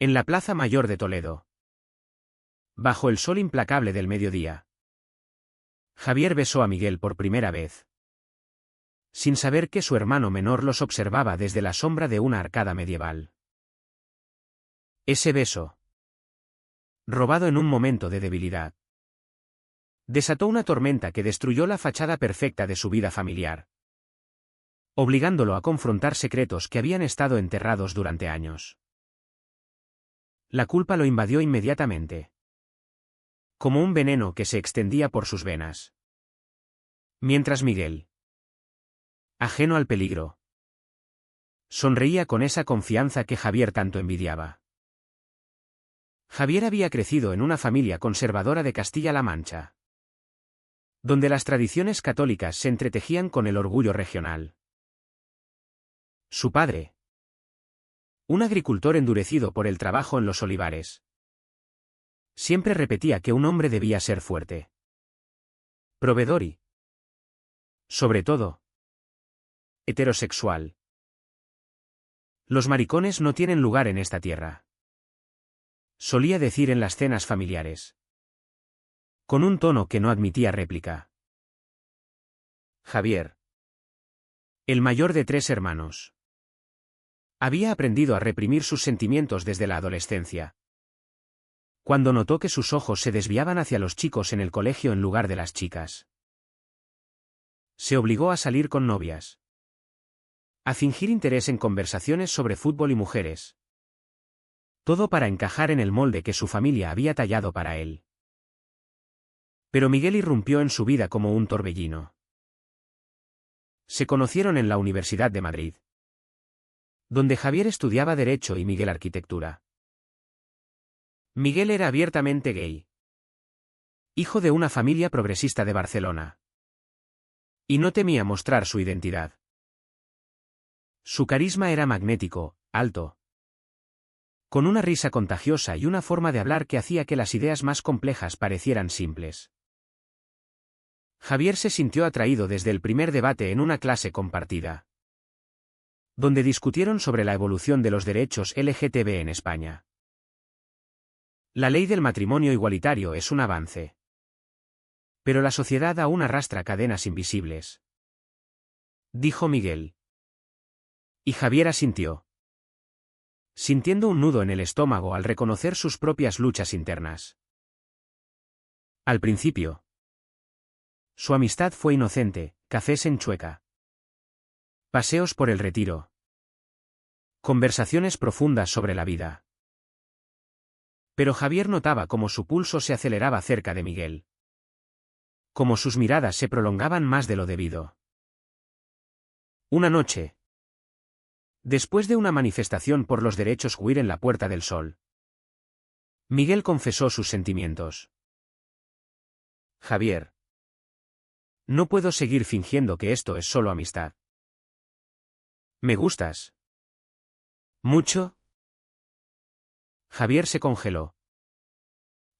En la Plaza Mayor de Toledo. Bajo el sol implacable del mediodía. Javier besó a Miguel por primera vez, sin saber que su hermano menor los observaba desde la sombra de una arcada medieval. Ese beso, robado en un momento de debilidad, desató una tormenta que destruyó la fachada perfecta de su vida familiar, obligándolo a confrontar secretos que habían estado enterrados durante años. La culpa lo invadió inmediatamente, como un veneno que se extendía por sus venas. Mientras Miguel, ajeno al peligro, sonreía con esa confianza que Javier tanto envidiaba. Javier había crecido en una familia conservadora de Castilla-La Mancha, donde las tradiciones católicas se entretejían con el orgullo regional. Su padre, un agricultor endurecido por el trabajo en los olivares, siempre repetía que un hombre debía ser fuerte, proveedor y, sobre todo, heterosexual. Los maricones no tienen lugar en esta tierra, solía decir en las cenas familiares, con un tono que no admitía réplica. Javier, el mayor de 3 hermanos, había aprendido a reprimir sus sentimientos desde la adolescencia, cuando notó que sus ojos se desviaban hacia los chicos en el colegio en lugar de las chicas. Se obligó a salir con novias, a fingir interés en conversaciones sobre fútbol y mujeres. Todo para encajar en el molde que su familia había tallado para él. Pero Miguel irrumpió en su vida como un torbellino. Se conocieron en la Universidad de Madrid, donde Javier estudiaba Derecho y Miguel Arquitectura. Miguel era abiertamente gay, hijo de una familia progresista de Barcelona, y no temía mostrar su identidad. Su carisma era magnético, alto, con una risa contagiosa y una forma de hablar que hacía que las ideas más complejas parecieran simples. Javier se sintió atraído desde el primer debate en una clase compartida, donde discutieron sobre la evolución de los derechos LGTB en España. La ley del matrimonio igualitario es un avance, pero la sociedad aún arrastra cadenas invisibles, dijo Miguel. Y Javier asintió, sintiendo un nudo en el estómago al reconocer sus propias luchas internas. Al principio, su amistad fue inocente: cafés en Chueca, paseos por el Retiro, conversaciones profundas sobre la vida. Pero Javier notaba cómo su pulso se aceleraba cerca de Miguel, cómo sus miradas se prolongaban más de lo debido. Una noche, después de una manifestación por los derechos queer en la Puerta del Sol, Miguel confesó sus sentimientos. Javier, no puedo seguir fingiendo que esto es solo amistad. ¿Me gustas mucho? Javier se congeló.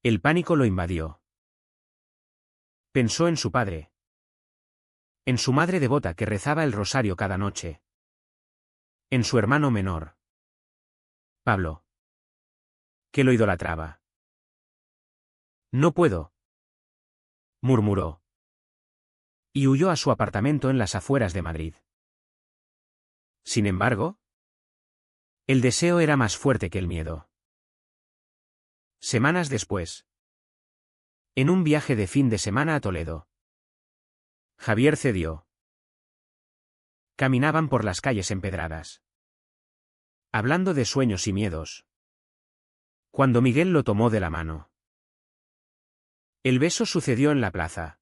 El pánico lo invadió. Pensó en su padre, en su madre devota que rezaba el rosario cada noche, en su hermano menor, Pablo, que lo idolatraba. No puedo, murmuró, y huyó a su apartamento en las afueras de Madrid. Sin embargo, el deseo era más fuerte que el miedo. Semanas después, en un viaje de fin de semana a Toledo, Javier cedió. Caminaban por las calles empedradas, hablando de sueños y miedos, cuando Miguel lo tomó de la mano. El beso sucedió en la plaza,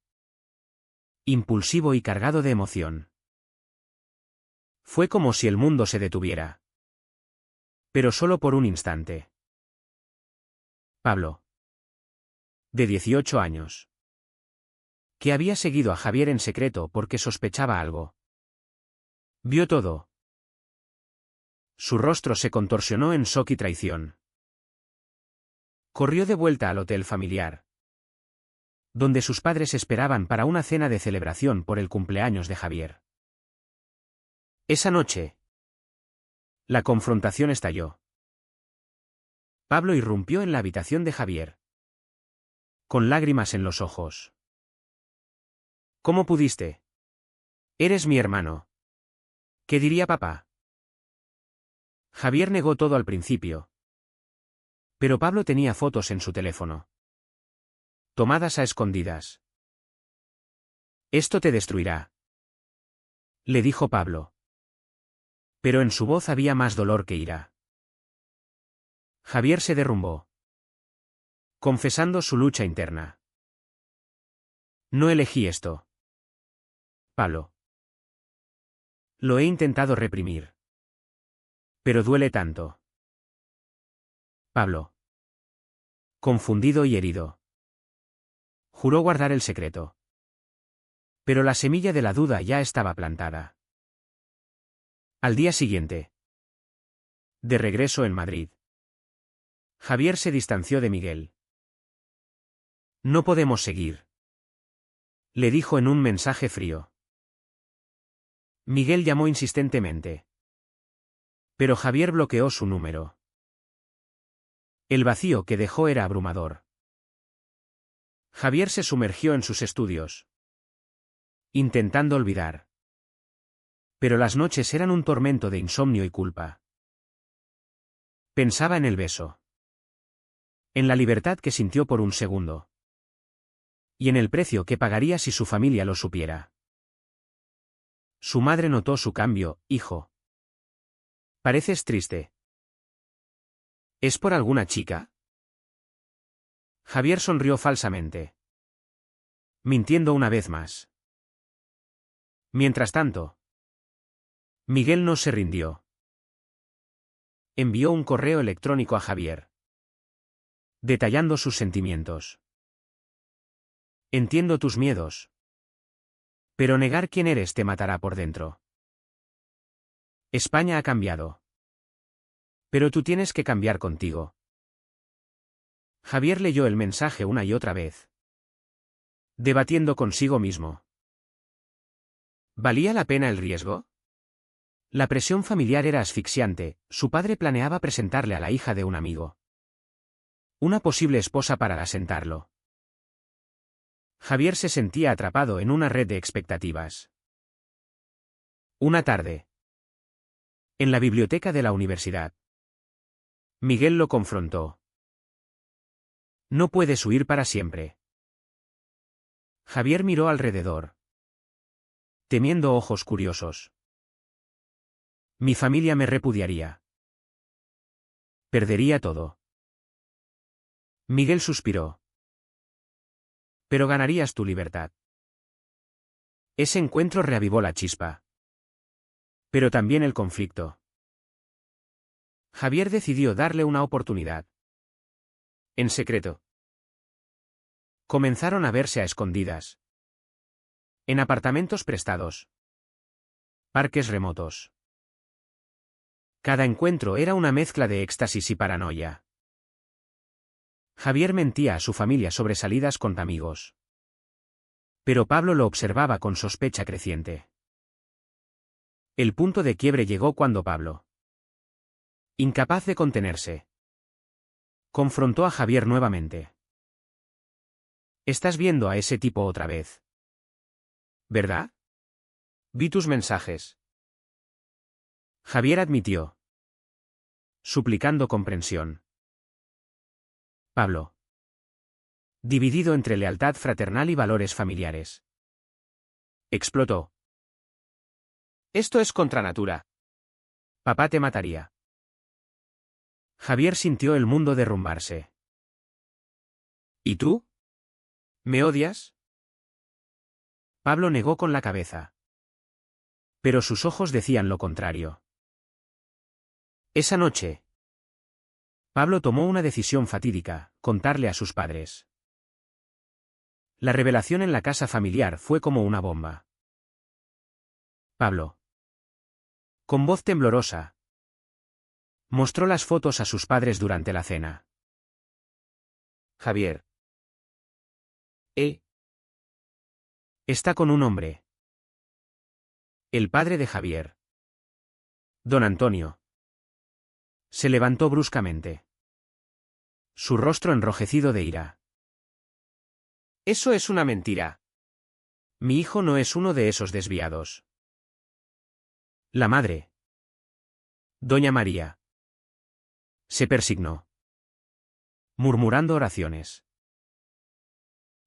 impulsivo y cargado de emoción. Fue como si el mundo se detuviera, pero solo por un instante. Pablo, de 18 años, que había seguido a Javier en secreto porque sospechaba algo, vio todo. Su rostro se contorsionó en shock y traición. Corrió de vuelta al hotel familiar, donde sus padres esperaban para una cena de celebración por el cumpleaños de Javier. Esa noche, la confrontación estalló. Pablo irrumpió en la habitación de Javier, con lágrimas en los ojos. ¿Cómo pudiste? Eres mi hermano. ¿Qué diría papá? Javier negó todo al principio. Pero Pablo tenía fotos en su teléfono, tomadas a escondidas. Esto te destruirá, le dijo Pablo. Pero en su voz había más dolor que ira. Javier se derrumbó, confesando su lucha interna. No elegí esto, Pablo. Lo he intentado reprimir. Pero duele tanto. Pablo, confundido y herido, juró guardar el secreto. Pero la semilla de la duda ya estaba plantada. Al día siguiente, de regreso en Madrid, Javier se distanció de Miguel. No podemos seguir, le dijo en un mensaje frío. Miguel llamó insistentemente, pero Javier bloqueó su número. El vacío que dejó era abrumador. Javier se sumergió en sus estudios, intentando olvidar. Pero las noches eran un tormento de insomnio y culpa. Pensaba en el beso, en la libertad que sintió por un segundo, y en el precio que pagaría si su familia lo supiera. Su madre notó su cambio. Hijo, pareces triste. ¿Es por alguna chica? Javier sonrió falsamente, mintiendo una vez más. Mientras tanto, Miguel no se rindió. Envió un correo electrónico a Javier, detallando sus sentimientos. Entiendo tus miedos, pero negar quién eres te matará por dentro. España ha cambiado, pero tú tienes que cambiar contigo. Javier leyó el mensaje una y otra vez, debatiendo consigo mismo. ¿Valía la pena el riesgo? La presión familiar era asfixiante. Su padre planeaba presentarle a la hija de un amigo, una posible esposa, para asentarlo. Javier se sentía atrapado en una red de expectativas. Una tarde, en la biblioteca de la universidad, Miguel lo confrontó. No puedes huir para siempre. Javier miró alrededor, temiendo ojos curiosos. Mi familia me repudiaría. Perdería todo. Miguel suspiró. Pero ganarías tu libertad. Ese encuentro reavivó la chispa. Pero también el conflicto. Javier decidió darle una oportunidad. En secreto. Comenzaron a verse a escondidas. En apartamentos prestados. Parques remotos. Cada encuentro era una mezcla de éxtasis y paranoia. Javier mentía a su familia sobre salidas con amigos. Pero Pablo lo observaba con sospecha creciente. El punto de quiebre llegó cuando Pablo, incapaz de contenerse, confrontó a Javier nuevamente. Estás viendo a ese tipo otra vez, ¿verdad? Vi tus mensajes. Javier admitió, suplicando comprensión. Pablo, dividido entre lealtad fraternal y valores familiares, explotó. Esto es contra natura. Papá te mataría. Javier sintió el mundo derrumbarse. ¿Y tú? ¿Me odias? Pablo negó con la cabeza. Pero sus ojos decían lo contrario. Esa noche, Pablo tomó una decisión fatídica: contarle a sus padres. La revelación en la casa familiar fue como una bomba. Pablo, con voz temblorosa, mostró las fotos a sus padres durante la cena. Javier. Está con un hombre. El padre de Javier, don Antonio, se levantó bruscamente. Su rostro enrojecido de ira. Eso es una mentira. Mi hijo no es uno de esos desviados. La madre. Doña María. Se persignó, murmurando oraciones.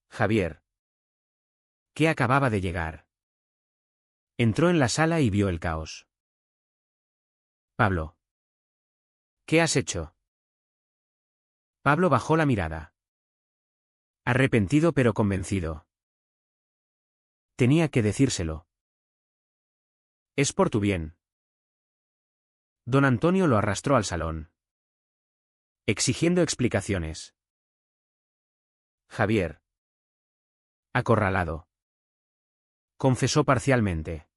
Javier, que acababa de llegar, entró en la sala y vio el caos. Pablo. ¿Qué has hecho? Pablo bajó la mirada. Arrepentido pero convencido. Tenía que decírselo. Es por tu bien. Don Antonio lo arrastró al salón, exigiendo explicaciones. Javier. Acorralado. Confesó parcialmente.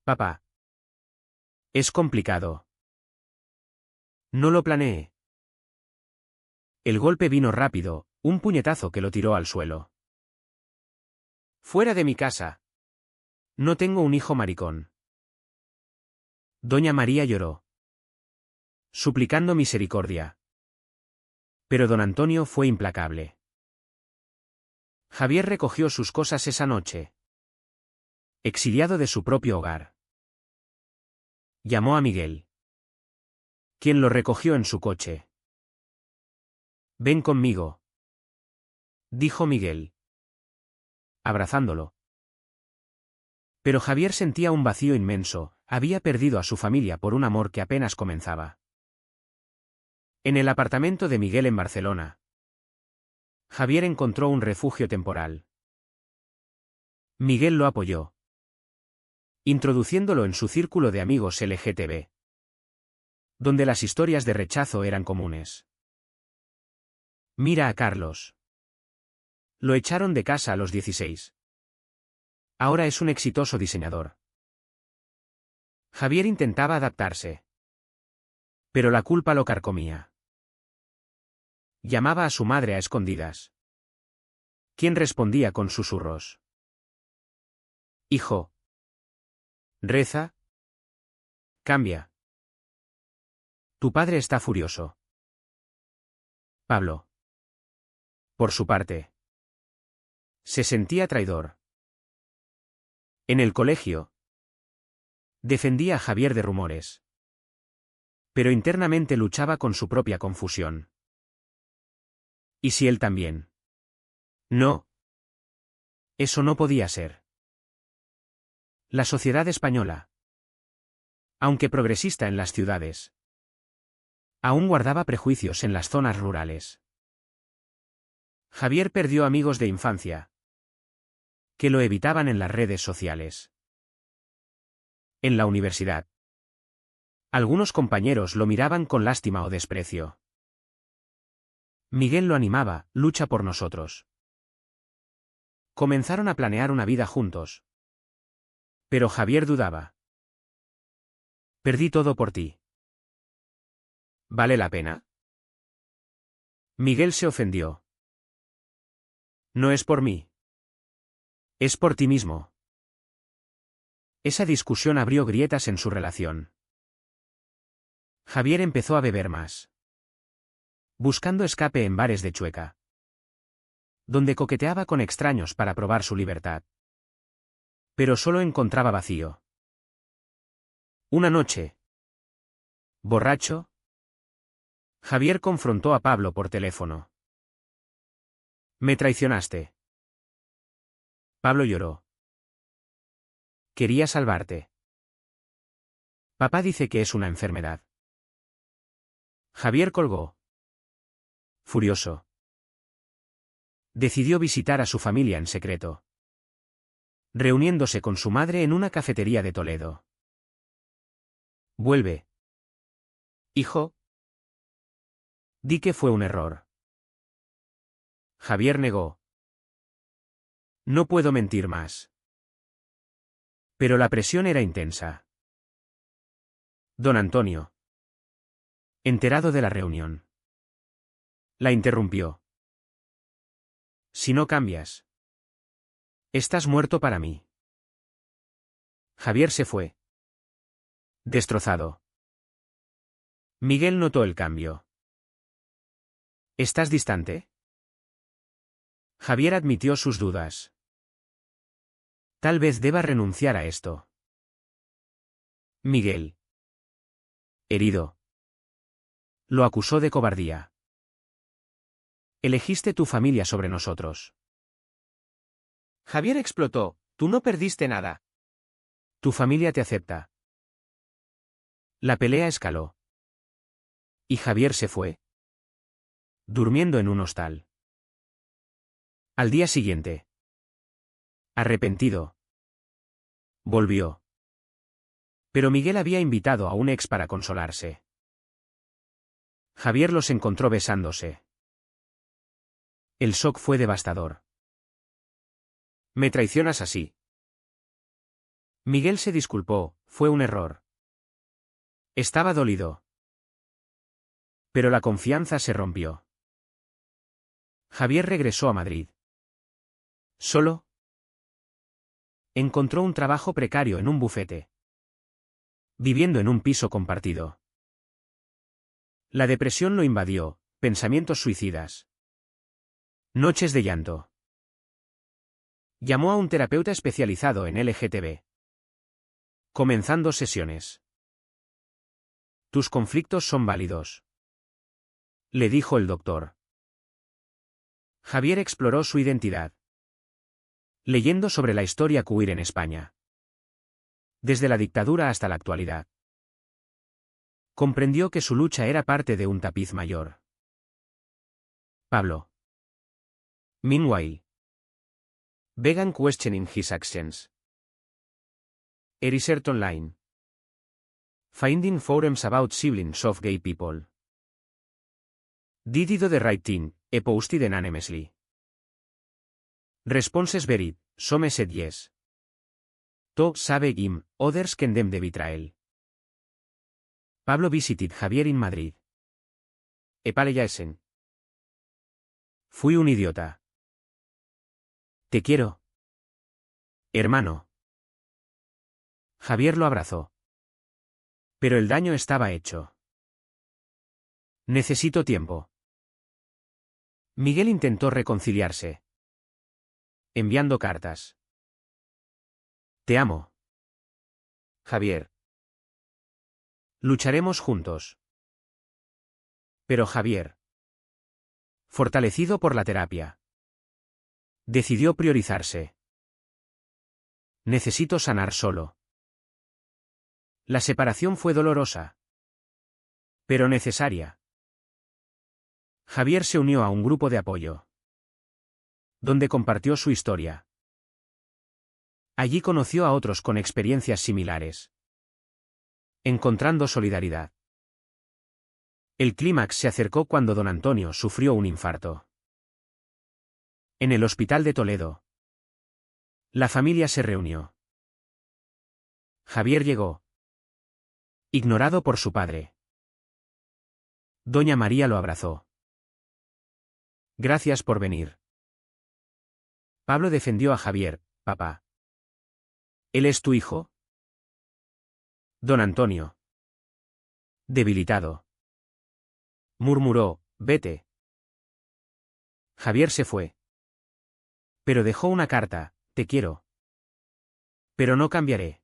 Papá. Es complicado. No lo planeé. El golpe vino rápido, un puñetazo que lo tiró al suelo. Fuera de mi casa. No tengo un hijo maricón. Doña María lloró, suplicando misericordia. Pero don Antonio fue implacable. Javier recogió sus cosas esa noche, exiliado de su propio hogar. Llamó a Miguel, quien lo recogió en su coche. Ven conmigo, dijo Miguel, abrazándolo. Pero Javier sentía un vacío inmenso, había perdido a su familia por un amor que apenas comenzaba. En el apartamento de Miguel en Barcelona, Javier encontró un refugio temporal. Miguel lo apoyó, introduciéndolo en su círculo de amigos LGTB, donde las historias de rechazo eran comunes. Mira a Carlos. Lo echaron de casa a los 16. Ahora es un exitoso diseñador. Javier intentaba adaptarse, pero la culpa lo carcomía. Llamaba a su madre a escondidas, quien respondía con susurros. Hijo. Reza. Cambia. Tu padre está furioso. Pablo. Por su parte, se sentía traidor. En el colegio, defendía a Javier de rumores, pero internamente luchaba con su propia confusión. ¿Y si él también? No. Eso no podía ser. La sociedad española, aunque progresista en las ciudades, aún guardaba prejuicios en las zonas rurales. Javier perdió amigos de infancia, que lo evitaban en las redes sociales. En la universidad, algunos compañeros lo miraban con lástima o desprecio. Miguel lo animaba, lucha por nosotros. Comenzaron a planear una vida juntos. Pero Javier dudaba. Perdí todo por ti. ¿Vale la pena? Miguel se ofendió. No es por mí. Es por ti mismo. Esa discusión abrió grietas en su relación. Javier empezó a beber más, buscando escape en bares de Chueca, donde coqueteaba con extraños para probar su libertad. Pero solo encontraba vacío. Una noche, borracho, Javier confrontó a Pablo por teléfono. Me traicionaste. Pablo lloró. Quería salvarte. Papá dice que es una enfermedad. Javier colgó. Furioso, decidió visitar a su familia en secreto, reuniéndose con su madre en una cafetería de Toledo. Vuelve. Hijo. Di que fue un error. Javier negó. No puedo mentir más. Pero la presión era intensa. Don Antonio, enterado de la reunión, la interrumpió. Si no cambias, estás muerto para mí. Javier se fue, destrozado. Miguel notó el cambio. ¿Estás distante? Javier admitió sus dudas. Tal vez deba renunciar a esto. Miguel. Herido. Lo acusó de cobardía. Elegiste tu familia sobre nosotros. Javier explotó. Tú no perdiste nada. Tu familia te acepta. La pelea escaló. Y Javier se fue. Durmiendo en un hostal. Al día siguiente. Arrepentido. Volvió. Pero Miguel había invitado a un ex para consolarse. Javier los encontró besándose. El shock fue devastador. ¿Me traicionas así? Miguel se disculpó, fue un error. Estaba dolido. Pero la confianza se rompió. Javier regresó a Madrid. ¿Solo? Encontró un trabajo precario en un bufete. Viviendo en un piso compartido. La depresión lo invadió, pensamientos suicidas. Noches de llanto. Llamó a un terapeuta especializado en LGTB. Comenzando sesiones. Tus conflictos son válidos. Le dijo el doctor. Javier exploró su identidad. Leyendo sobre la historia queer en España. Desde la dictadura hasta la actualidad. Comprendió que su lucha era parte de un tapiz mayor. Pablo. Meanwhile. Began questioning his actions. Research online. Finding forums about siblings of gay people. Did he do the right thing? He posted anonymously. Responses varied, some said yes. To save him, others condemned the betrayal. Pablo visited Javier in Madrid. Apologizing. Fui un idiota. Te quiero. Hermano. Javier lo abrazó. Pero el daño estaba hecho. Necesito tiempo. Miguel intentó reconciliarse. Enviando cartas. Te amo. Javier. Lucharemos juntos. Pero Javier, fortalecido por la terapia, decidió priorizarse. Necesito sanar solo. La separación fue dolorosa, pero necesaria. Javier se unió a un grupo de apoyo, donde compartió su historia. Allí conoció a otros con experiencias similares, encontrando solidaridad. El clímax se acercó cuando don Antonio sufrió un infarto. En el hospital de Toledo. La familia se reunió. Javier llegó. Ignorado por su padre. Doña María lo abrazó. Gracias por venir. Pablo defendió a Javier, papá. ¿Él es tu hijo? Don Antonio. Debilitado. Murmuró, vete. Javier se fue. Pero dejó una carta, te quiero. Pero no cambiaré.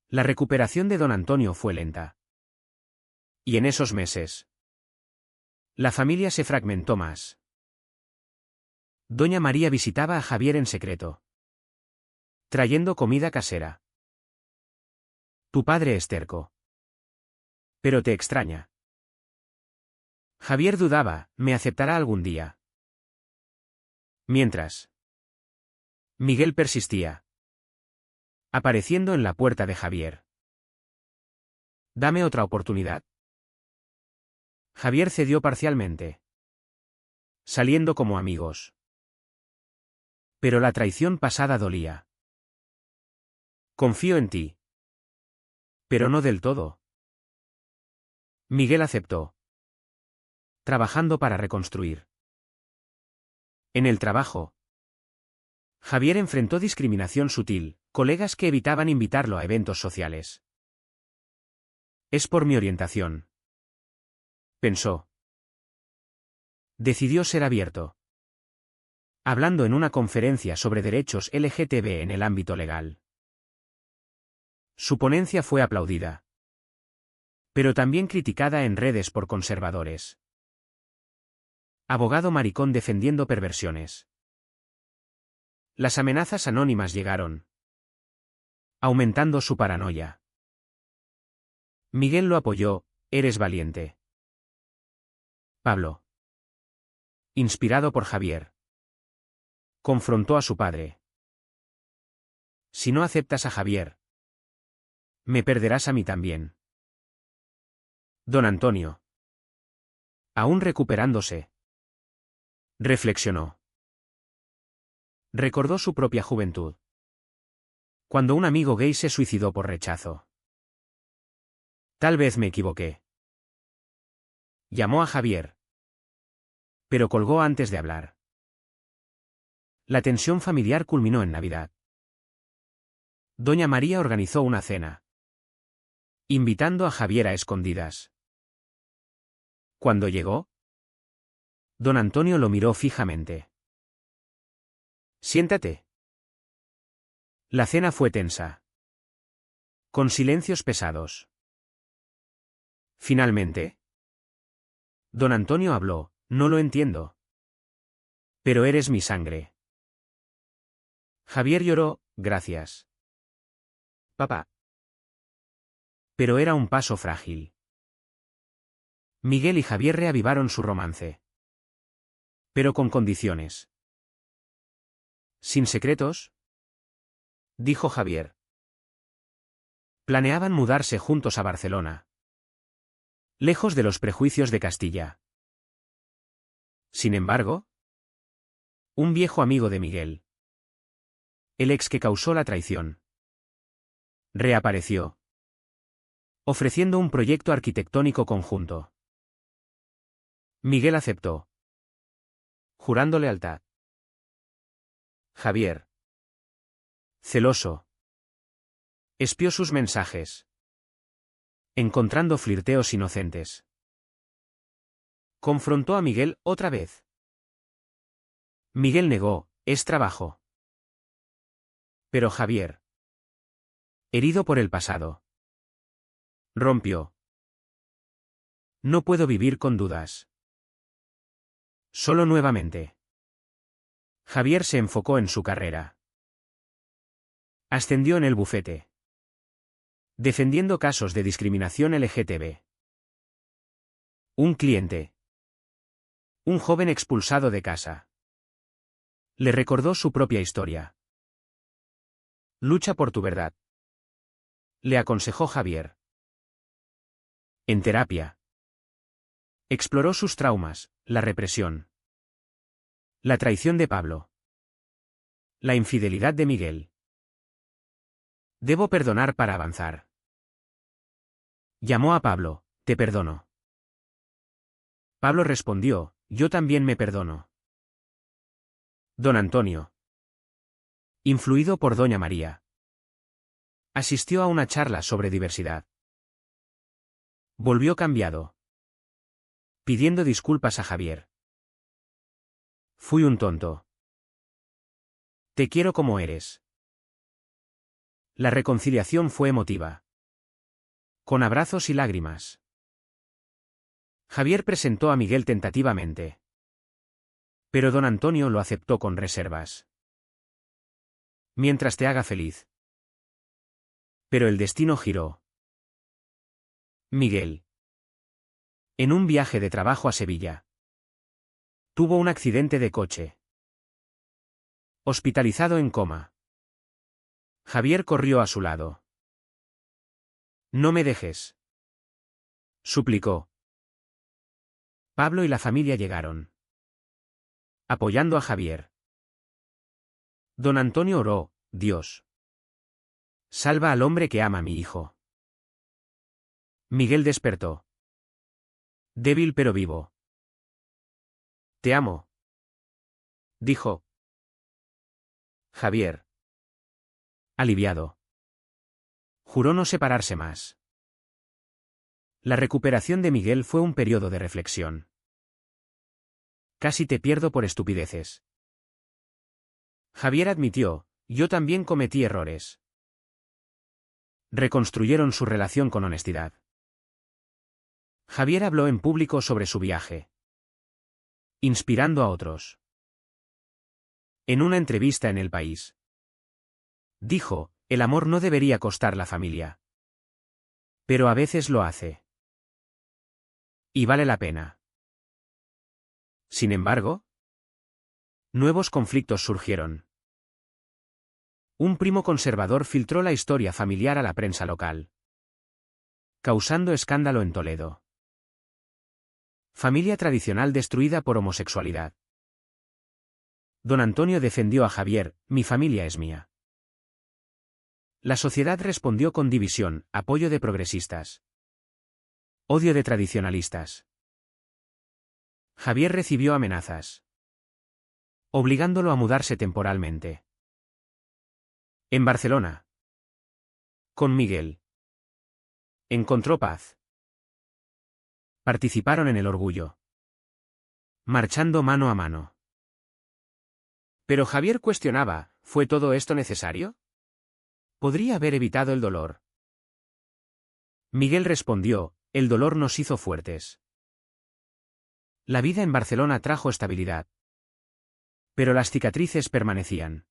La recuperación de don Antonio fue lenta. Y en esos meses, la familia se fragmentó más. Doña María visitaba a Javier en secreto, trayendo comida casera. Tu padre es terco. Pero te extraña. Javier dudaba, ¿me aceptará algún día? Mientras, Miguel persistía, apareciendo en la puerta de Javier. Dame otra oportunidad. Javier cedió parcialmente, saliendo como amigos. Pero la traición pasada dolía. Confío en ti. Pero no del todo. Miguel aceptó, trabajando para reconstruir. En el trabajo, Javier enfrentó discriminación sutil, colegas que evitaban invitarlo a eventos sociales. Es por mi orientación, pensó. Decidió ser abierto. Hablando en una conferencia sobre derechos LGTB en el ámbito legal. Su ponencia fue aplaudida, pero también criticada en redes por conservadores. Abogado maricón defendiendo perversiones. Las amenazas anónimas llegaron, aumentando su paranoia. Miguel lo apoyó, eres valiente. Pablo, inspirado por Javier, confrontó a su padre. Si no aceptas a Javier, me perderás a mí también. Don Antonio, aún recuperándose, reflexionó. Recordó su propia juventud, cuando un amigo gay se suicidó por rechazo. Tal vez me equivoqué. Llamó a Javier, pero colgó antes de hablar. La tensión familiar culminó en Navidad. Doña María organizó una cena, invitando a Javier a escondidas. Cuando llegó, don Antonio lo miró fijamente. Siéntate. La cena fue tensa, con silencios pesados. Finalmente, don Antonio habló, no lo entiendo. Pero eres mi sangre. Javier lloró, gracias. Papá. Pero era un paso frágil. Miguel y Javier reavivaron su romance. Pero con condiciones. ¿Sin secretos? Dijo Javier. Planeaban mudarse juntos a Barcelona, lejos de los prejuicios de Castilla. Sin embargo, un viejo amigo de Miguel, el ex que causó la traición, reapareció, ofreciendo un proyecto arquitectónico conjunto. Miguel aceptó, jurando lealtad. Javier, celoso, espió sus mensajes, encontrando flirteos inocentes. Confrontó a Miguel otra vez. Miguel negó, es trabajo. Pero Javier, herido por el pasado, rompió. No puedo vivir con dudas. Solo nuevamente. Javier se enfocó en su carrera. Ascendió en el bufete, defendiendo casos de discriminación LGTB. Un cliente, un joven expulsado de casa, le recordó su propia historia. Lucha por tu verdad, le aconsejó Javier. En terapia, exploró sus traumas, la represión, la traición de Pablo, la infidelidad de Miguel. Debo perdonar para avanzar. Llamó a Pablo, te perdono. Pablo respondió, yo también me perdono. Don Antonio, influido por doña María, asistió a una charla sobre diversidad. Volvió cambiado, pidiendo disculpas a Javier. Fui un tonto. Te quiero como eres. La reconciliación fue emotiva, con abrazos y lágrimas. Javier presentó a Miguel tentativamente, pero don Antonio lo aceptó con reservas. Mientras te haga feliz. Pero el destino giró. Miguel, en un viaje de trabajo a Sevilla, tuvo un accidente de coche. Hospitalizado en coma. Javier corrió a su lado. No me dejes, suplicó. Pablo y la familia llegaron, apoyando a Javier. Don Antonio oró, Dios, salva al hombre que ama a mi hijo. Miguel despertó. Débil pero vivo. Te amo, dijo. Javier, aliviado, juró no separarse más. La recuperación de Miguel fue un periodo de reflexión. Casi te pierdo por estupideces. Javier admitió, yo también cometí errores. Reconstruyeron su relación con honestidad. Javier habló en público sobre su viaje, inspirando a otros. En una entrevista en El País, dijo, el amor no debería costar la familia. Pero a veces lo hace. Y vale la pena. Sin embargo, nuevos conflictos surgieron. Un primo conservador filtró la historia familiar a la prensa local, causando escándalo en Toledo. Familia tradicional destruida por homosexualidad. Don Antonio defendió a Javier, mi familia es mía. La sociedad respondió con división, apoyo de progresistas, odio de tradicionalistas. Javier recibió amenazas, obligándolo a mudarse temporalmente. En Barcelona, con Miguel, encontró paz. Participaron en el orgullo, marchando mano a mano. Pero Javier cuestionaba, ¿fue todo esto necesario? ¿Podría haber evitado el dolor? Miguel respondió, el dolor nos hizo fuertes. La vida en Barcelona trajo estabilidad. Pero las cicatrices permanecían.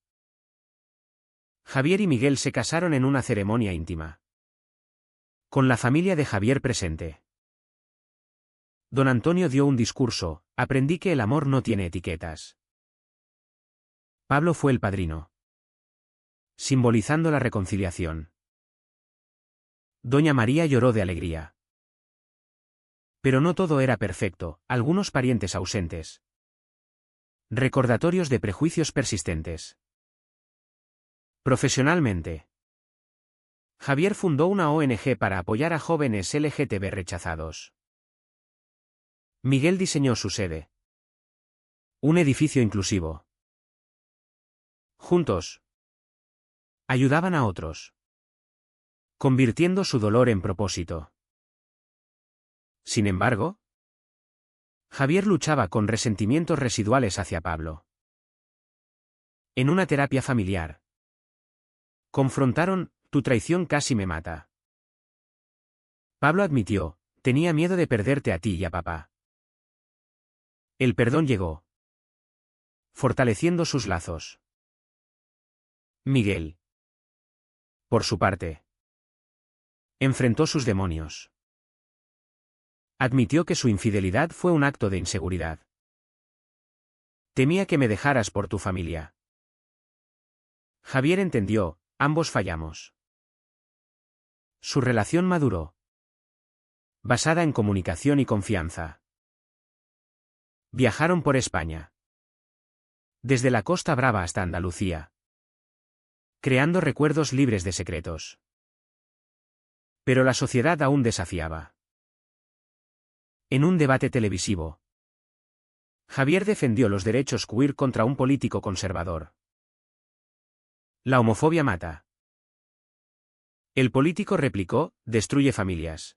Javier y Miguel se casaron en una ceremonia íntima, con la familia de Javier presente. Don Antonio dio un discurso, aprendí que el amor no tiene etiquetas. Pablo fue el padrino, simbolizando la reconciliación. Doña María lloró de alegría. Pero no todo era perfecto, algunos parientes ausentes. Recordatorios de prejuicios persistentes. Profesionalmente, Javier fundó una ONG para apoyar a jóvenes LGTB rechazados. Miguel diseñó su sede. Un edificio inclusivo. Juntos, ayudaban a otros, convirtiendo su dolor en propósito. Sin embargo, Javier luchaba con resentimientos residuales hacia Pablo. En una terapia familiar, confrontaron, tu traición casi me mata. Pablo admitió, tenía miedo de perderte a ti y a papá. El perdón llegó, fortaleciendo sus lazos. Miguel, por su parte, enfrentó sus demonios. Admitió que su infidelidad fue un acto de inseguridad. Temía que me dejaras por tu familia. Javier entendió, ambos fallamos. Su relación maduró, basada en comunicación y confianza. Viajaron por España, desde la Costa Brava hasta Andalucía, creando recuerdos libres de secretos. Pero la sociedad aún desafiaba. En un debate televisivo, Javier defendió los derechos queer contra un político conservador. La homofobia mata. El político replicó, destruye familias.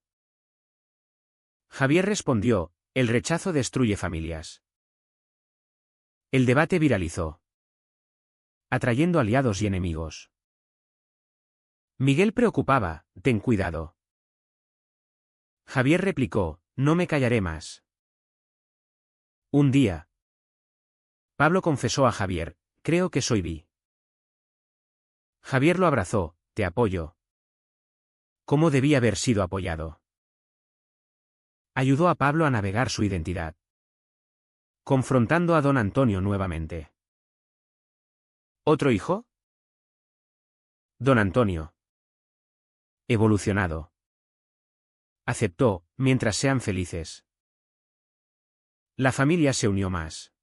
Javier respondió, el rechazo destruye familias. El debate viralizó, atrayendo aliados y enemigos. Miguel preocupaba, ten cuidado. Javier replicó, no me callaré más. Un día, Pablo confesó a Javier, creo que soy bi. Javier lo abrazó, te apoyo. ¿Cómo debía haber sido apoyado? Ayudó a Pablo a navegar su identidad, confrontando a don Antonio nuevamente. ¿Otro hijo? Don Antonio, evolucionado, aceptó, mientras sean felices. La familia se unió más.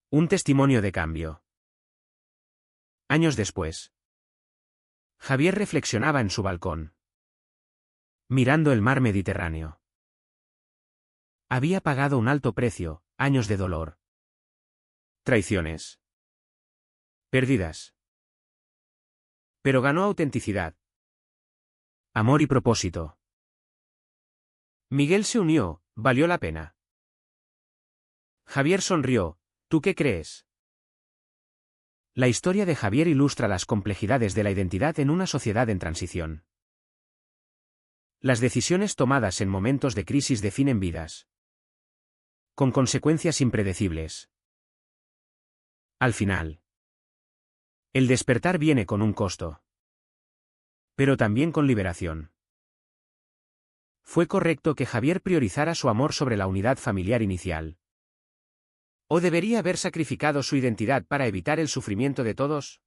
Un testimonio de cambio. Años después, Javier reflexionaba en su balcón, mirando el mar Mediterráneo. Había pagado un alto precio, años de dolor. Traiciones. Pérdidas. Pero ganó autenticidad. Amor y propósito. Miguel se unió, valió la pena. Javier sonrió. ¿Tú qué crees? La historia de Javier ilustra las complejidades de la identidad en una sociedad en transición. Las decisiones tomadas en momentos de crisis definen vidas, con consecuencias impredecibles. Al final, el despertar viene con un costo, pero también con liberación. ¿Fue correcto que Javier priorizara su amor sobre la unidad familiar inicial? ¿O debería haber sacrificado su identidad para evitar el sufrimiento de todos?